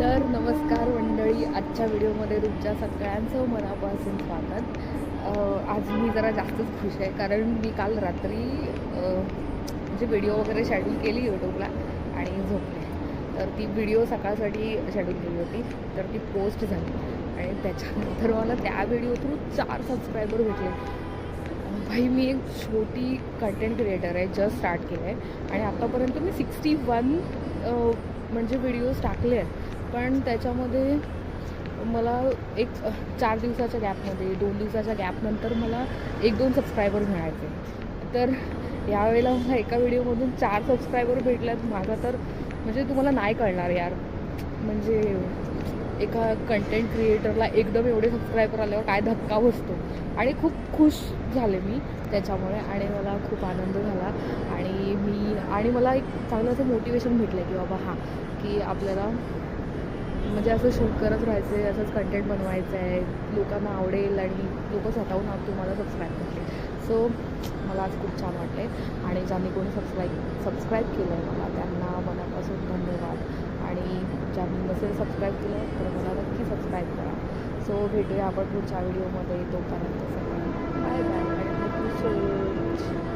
तर नमस्कार मंडळी, आजच्या व्हिडिओमध्ये तुमच्या सगळ्यांचं मनापासून स्वागत. आज मी जरा जास्तच खुश आहे कारण मी काल रात्री म्हणजे व्हिडिओ वगैरे शेड्यूल केली यूट्यूबला आणि झोपले. तर ती व्हिडिओ सकाळसाठी शेड्यूल केली होती, तर ती पोस्ट झाली आणि त्याच्यानंतर मला त्या व्हिडिओ थ्रू 4 सबस्क्रायबर भेटले. भाई मी एक छोटी कंटेंट क्रिएटर आहे, जस्ट स्टार्ट केलं आहे आणि आत्तापर्यंत मी 61 म्हणजे व्हिडिओज टाकले आहेत. पण त्याच्यामध्ये मला एक 4 दिवसाच्या गॅपमध्ये 2 दिवसाच्या गॅपनंतर मला 1-2 सबस्क्रायबर मिळायचे. तर यावेळेला मला एका व्हिडिओमधून 4 सबस्क्रायबर भेटल्यात. माझा तर म्हणजे तुम्हाला नाही कळणार यार, म्हणजे एका कंटेंट क्रिएटरला एकदम एवढे सबस्क्रायबर आल्यावर काय धक्का बसतो. आणि खूप खुश झाले मी त्याच्यामुळे आणि मला खूप आनंद झाला. आणि मला एक चांगलं असं मोटिवेशन भेटलं की बाबा हां, की आपल्याला म्हणजे असं शूट करत राहायचं आहे, असंच कंटेंट बनवायचं आहे, लोकांना आवडेल आणि लोकं स्वतःहून तुम्हाला सबस्क्राईब करतील. सो मला आज खूप छान वाटलं आहे आणि ज्यांनी कोणी सबस्क्राईब केलं आहे मला त्यांना मनापासून धन्यवाद. आणि ज्यांनी नसेल सबस्क्राईब केलं तर मला नक्की सबस्क्राईब करा. सो भेटूया आपण पुढच्या व्हिडिओमध्ये. तोपर्यंत सगळ्यांना बाय बाय आणि थँक्यू सो मच.